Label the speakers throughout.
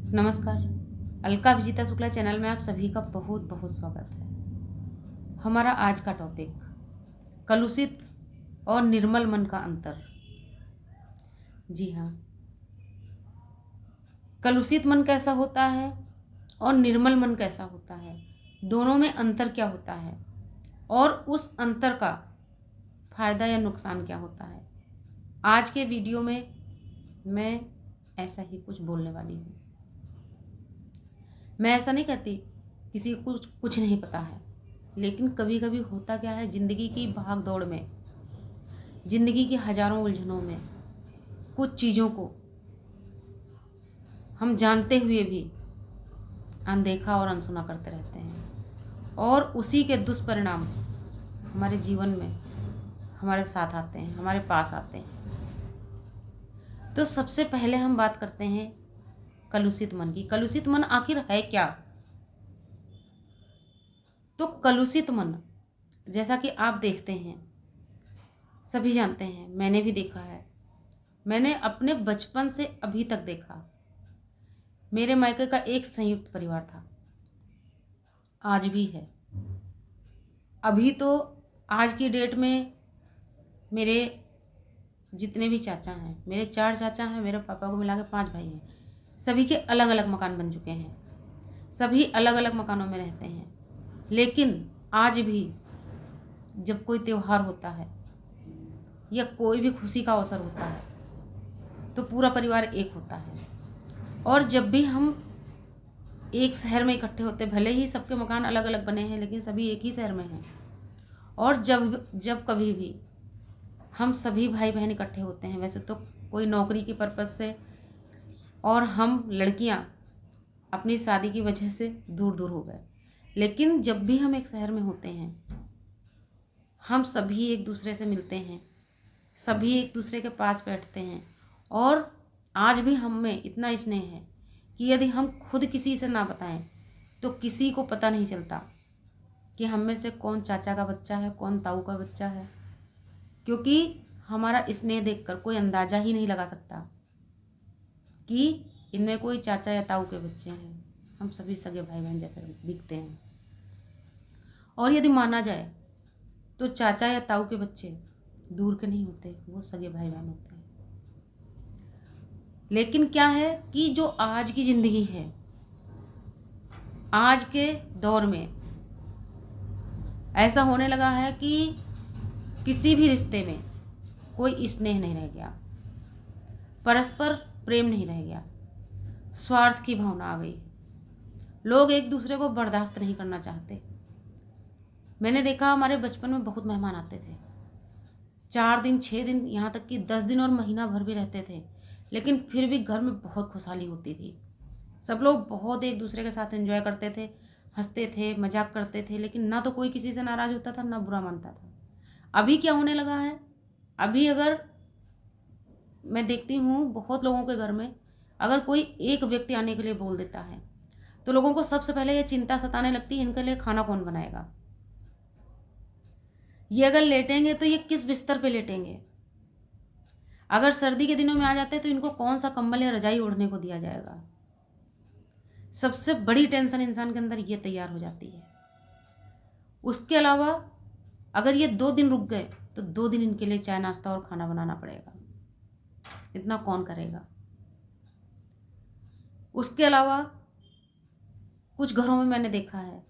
Speaker 1: नमस्कार। अलका विजिता शुक्ला चैनल में आप सभी का बहुत बहुत स्वागत है। हमारा आज का टॉपिक कलुषित और निर्मल मन का अंतर। जी हाँ, कलुषित मन कैसा होता है और निर्मल मन कैसा होता है, दोनों में अंतर क्या होता है और उस अंतर का फायदा या नुकसान क्या होता है, आज के वीडियो में मैं ऐसा ही कुछ बोलने वाली हूँ। मैं ऐसा नहीं कहती किसी को कुछ नहीं पता है, लेकिन कभी कभी होता क्या है, ज़िंदगी की भाग दौड़ में, ज़िंदगी की हज़ारों उलझनों में कुछ चीज़ों को हम जानते हुए भी अनदेखा और अनसुना करते रहते हैं और उसी के दुष्परिणाम हमारे जीवन में हमारे साथ आते हैं, हमारे पास आते हैं। तो सबसे पहले हम बात करते हैं कलुषित मन की। कलुषित मन आखिर है क्या? तो कलुषित मन, जैसा कि आप देखते हैं, सभी जानते हैं, मैंने भी देखा है, मैंने अपने बचपन से अभी तक देखा। मेरे मायके का एक संयुक्त परिवार था, आज भी है। अभी तो आज की डेट में मेरे जितने भी चाचा हैं, मेरे 4 चाचा हैं, मेरे पापा को मिला के 5 भाई हैं, सभी के अलग अलग मकान बन चुके हैं, सभी अलग अलग मकानों में रहते हैं। लेकिन आज भी जब कोई त्यौहार होता है या कोई भी खुशी का अवसर होता है तो पूरा परिवार एक होता है। और जब भी हम एक शहर में इकट्ठे होते, भले ही सबके मकान अलग अलग बने हैं लेकिन सभी एक ही शहर में हैं, और जब जब कभी भी हम सभी भाई बहन इकट्ठे होते हैं, वैसे तो कोई नौकरी की पर्पज़ से और हम लड़कियां अपनी शादी की वजह से दूर दूर हो गए, लेकिन जब भी हम एक शहर में होते हैं हम सभी एक दूसरे से मिलते हैं, सभी एक दूसरे के पास बैठते हैं। और आज भी हम में इतना स्नेह है कि यदि हम खुद किसी से ना बताएं तो किसी को पता नहीं चलता कि हम में से कौन चाचा का बच्चा है, कौन ताऊ का बच्चा है, क्योंकि हमारा स्नेह देखकर कोई अंदाज़ा ही नहीं लगा सकता कि इनमें कोई चाचा या ताऊ के बच्चे हैं। हम सभी सगे भाई बहन जैसे दिखते हैं। और यदि माना जाए तो चाचा या ताऊ के बच्चे दूर के नहीं होते, वो सगे भाई बहन होते हैं। लेकिन क्या है कि जो आज की ज़िंदगी है, आज के दौर में ऐसा होने लगा है कि किसी भी रिश्ते में कोई स्नेह नहीं रह गया, परस्पर प्रेम नहीं रह गया, स्वार्थ की भावना आ गई। लोग एक दूसरे को बर्दाश्त नहीं करना चाहते। मैंने देखा हमारे बचपन में बहुत मेहमान आते थे, 4 दिन 6 दिन, यहाँ तक कि 10 दिन और महीना भर भी रहते थे, लेकिन फिर भी घर में बहुत खुशहाली होती थी। सब लोग बहुत एक दूसरे के साथ एंजॉय करते थे, हंसते थे, मजाक करते थे, लेकिन ना तो कोई किसी से नाराज़ होता था ना बुरा मानता था। अभी क्या होने लगा है, अभी अगर मैं देखती हूँ बहुत लोगों के घर में अगर कोई एक व्यक्ति आने के लिए बोल देता है तो लोगों को सबसे पहले ये चिंता सताने लगती है, इनके लिए खाना कौन बनाएगा, ये अगर लेटेंगे तो ये किस बिस्तर पे लेटेंगे, अगर सर्दी के दिनों में आ जाते हैं तो इनको कौन सा कंबल या रजाई ओढ़ने को दिया जाएगा। सबसे बड़ी टेंशन इंसान के अंदर ये तैयार हो जाती है। उसके अलावा अगर ये 2 दिन रुक गए तो 2 दिन इनके लिए चाय नाश्ता और खाना बनाना पड़ेगा, इतना कौन करेगा। उसके अलावा कुछ घरों में मैंने देखा है,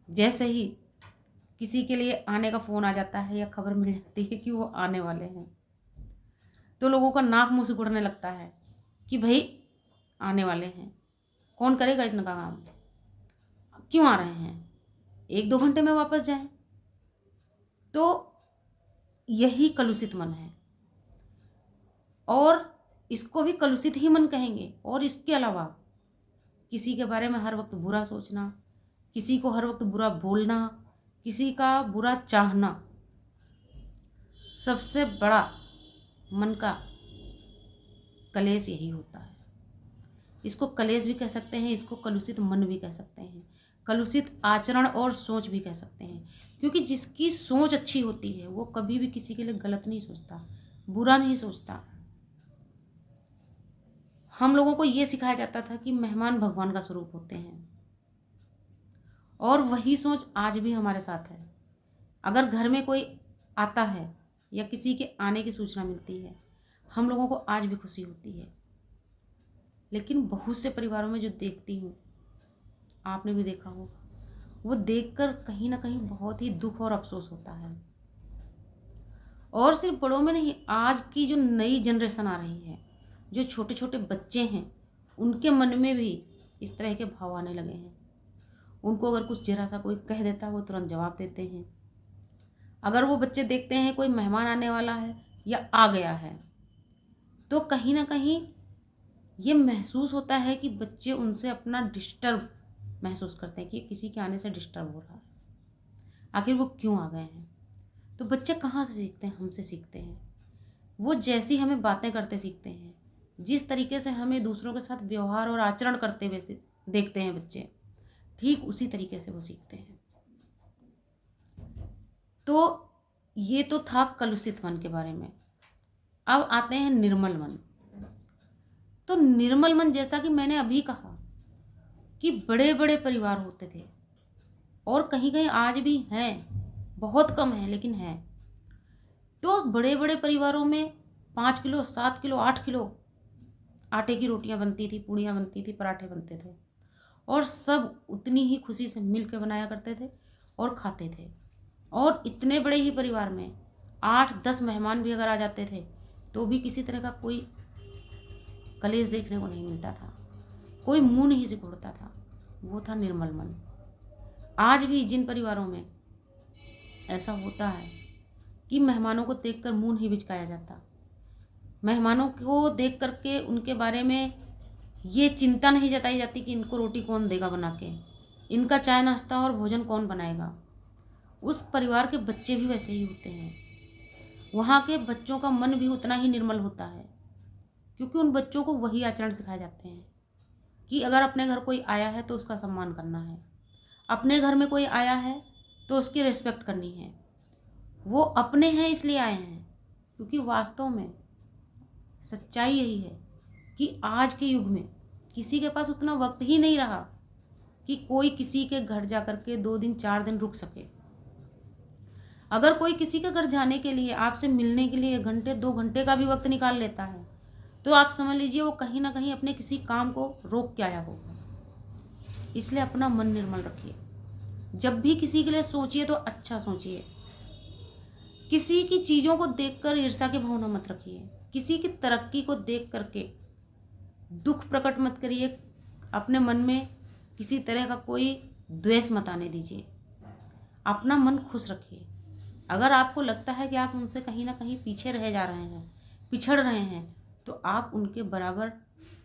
Speaker 1: जैसे ही किसी के लिए आने का फ़ोन आ जाता है या खबर मिल जाती है कि वो आने वाले हैं तो लोगों का नाक मुंह सिकुड़ने लगता है कि भाई आने वाले हैं, कौन करेगा इतना काम, क्यों आ रहे हैं, 1-2 घंटे में वापस जाएं। तो यही कलुषित मन है और इसको भी कलुषित ही मन कहेंगे। और इसके अलावा किसी के बारे में हर वक्त बुरा सोचना, किसी को हर वक्त बुरा बोलना, किसी का बुरा चाहना, सबसे बड़ा मन का कलेश यही होता है। इसको कलेश भी कह सकते हैं, इसको कलुषित मन भी कह सकते हैं, कलुषित आचरण और सोच भी कह सकते हैं, क्योंकि जिसकी सोच अच्छी होती है वो कभी भी किसी के लिए गलत नहीं सोचता, बुरा नहीं सोचता, हम लोगों को ये सिखाया जाता था कि मेहमान भगवान का स्वरूप होते हैं, और वही सोच आज भी हमारे साथ है। अगर घर में कोई आता है या किसी के आने की सूचना मिलती है, हम लोगों को आज भी खुशी होती है। लेकिन बहुत से परिवारों में जो देखती हूँ, आपने भी देखा होगा, वो देखकर कहीं ना कहीं बहुत ही दुख और अफसोस होता है। और सिर्फ बड़ों में नहीं, आज की जो नई जनरेशन आ रही है, जो छोटे छोटे बच्चे हैं, उनके मन में भी इस तरह के भाव आने लगे हैं। उनको अगर कुछ जरा सा कोई कह देता है, वो तुरंत जवाब देते हैं। अगर वो बच्चे देखते हैं कोई मेहमान आने वाला है या आ गया है, तो कहीं ना कहीं ये महसूस होता है कि बच्चे उनसे अपना डिस्टर्ब महसूस करते हैं कि किसी के आने से डिस्टर्ब हो रहा है, आखिर वो क्यों आ गए हैं। तो बच्चे कहाँ से सीखते हैं? हमसे सीखते हैं। वो जैसी हमें बातें करते सीखते हैं, जिस तरीके से हमें दूसरों के साथ व्यवहार और आचरण करते हुए देखते हैं बच्चे, ठीक उसी तरीके से वो सीखते हैं। तो ये तो था कलुषित मन के बारे में। अब आते हैं निर्मल मन। तो निर्मल मन, जैसा कि मैंने अभी कहा कि बड़े बड़े परिवार होते थे, और कहीं कहीं आज भी हैं, बहुत कम है लेकिन हैं। तो बड़े बड़े परिवारों में 5 किलो 7 किलो 8 किलो आटे की रोटियां बनती थी, पूड़ियाँ बनती थी, पराठे बनते थे, और सब उतनी ही खुशी से मिल के बनाया करते थे और खाते थे। और इतने बड़े ही परिवार में 8-10 मेहमान भी अगर आ जाते थे, तो भी किसी तरह का कोई कलेश देखने को नहीं मिलता था, कोई मुंह नहीं सिकोड़ता था। वो था निर्मल मन। आज भी जिन परिवारों में ऐसा होता है कि मेहमानों को देखकर मुंह नहीं बिचकाया जाता, मेहमानों को देख करके उनके बारे में ये चिंता नहीं जताई जाती कि इनको रोटी कौन देगा बना के, इनका चाय नाश्ता और भोजन कौन बनाएगा, उस परिवार के बच्चे भी वैसे ही होते हैं। वहाँ के बच्चों का मन भी उतना ही निर्मल होता है, क्योंकि उन बच्चों को वही आचरण सिखाए जाते हैं कि अगर अपने घर कोई आया है तो उसका सम्मान करना है, अपने घर में कोई आया है तो उसकी रिस्पेक्ट करनी है। वो अपने हैं इसलिए आए हैं, क्योंकि वास्तव में सच्चाई यही है कि आज के युग में किसी के पास उतना वक्त ही नहीं रहा कि कोई किसी के घर जा कर के 2 दिन 4 दिन रुक सके। अगर कोई किसी के घर जाने के लिए, आपसे मिलने के लिए 1 घंटे 2 घंटे का भी वक्त निकाल लेता है, तो आप समझ लीजिए वो कहीं ना कहीं अपने किसी काम को रोक के आया होगा। इसलिए अपना मन निर्मल रखिए। जब भी किसी के लिए सोचिए तो अच्छा सोचिए। किसी की चीज़ों को देखकर ईर्ष्या की भावना मत रखिए। किसी की तरक्की को देख करके दुख प्रकट मत करिए। अपने मन में किसी तरह का कोई द्वेष मत आने दीजिए। अपना मन खुश रखिए। अगर आपको लगता है कि आप उनसे कहीं ना कहीं पीछे रह जा रहे हैं, पिछड़ रहे हैं, तो आप उनके बराबर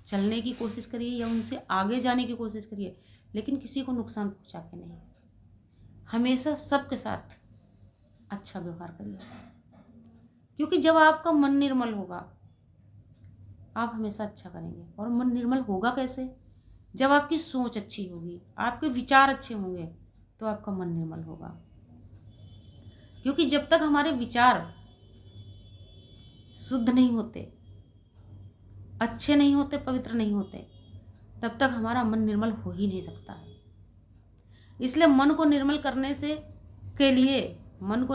Speaker 1: चलने की कोशिश करिए या उनसे आगे जाने की कोशिश करिए, लेकिन किसी को नुकसान पहुंचा के नहीं। हमेशा सबके साथ अच्छा व्यवहार करिए, क्योंकि जब आपका मन निर्मल होगा, आप हमेशा अच्छा करेंगे। और मन निर्मल होगा कैसे? जब आपकी सोच अच्छी होगी, आपके विचार अच्छे होंगे, तो आपका मन निर्मल होगा। क्योंकि जब तक हमारे विचार शुद्ध नहीं होते, अच्छे नहीं होते, पवित्र नहीं होते, तब तक हमारा मन निर्मल हो ही नहीं सकता है। इसलिए मन को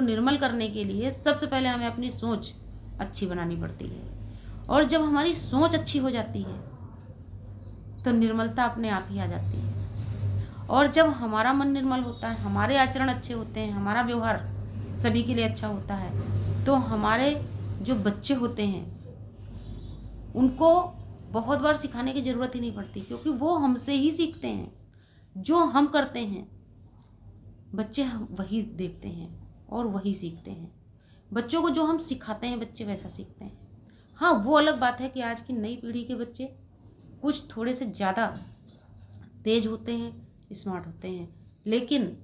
Speaker 1: निर्मल करने के लिए सबसे पहले हमें अपनी सोच अच्छी बनानी पड़ती है। और जब हमारी सोच अच्छी हो जाती है तो निर्मलता अपने आप ही आ जाती है। और जब हमारा मन निर्मल होता है, हमारे आचरण अच्छे होते हैं, हमारा व्यवहार सभी के लिए अच्छा होता है, तो हमारे जो बच्चे होते हैं उनको बहुत बार सिखाने की ज़रूरत ही नहीं पड़ती, क्योंकि वो हमसे ही सीखते हैं। जो हम करते हैं बच्चे हम वही देखते हैं और वही सीखते हैं। बच्चों को जो हम सिखाते हैं बच्चे वैसा सीखते हैं। हाँ, वो अलग बात है कि आज की नई पीढ़ी के बच्चे कुछ थोड़े से ज़्यादा तेज होते हैं, स्मार्ट होते हैं, लेकिन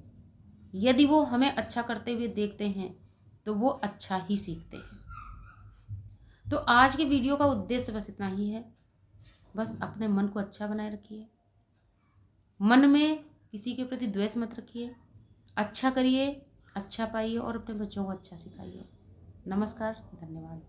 Speaker 1: यदि वो हमें अच्छा करते हुए देखते हैं तो वो अच्छा ही सीखते हैं। तो आज के वीडियो का उद्देश्य बस इतना ही है। बस अपने मन को अच्छा बनाए रखिए, मन में किसी के प्रति द्वेष मत रखिए, अच्छा करिए, अच्छा पाइए और अपने बच्चों को अच्छा सिखाइए। नमस्कार, धन्यवाद।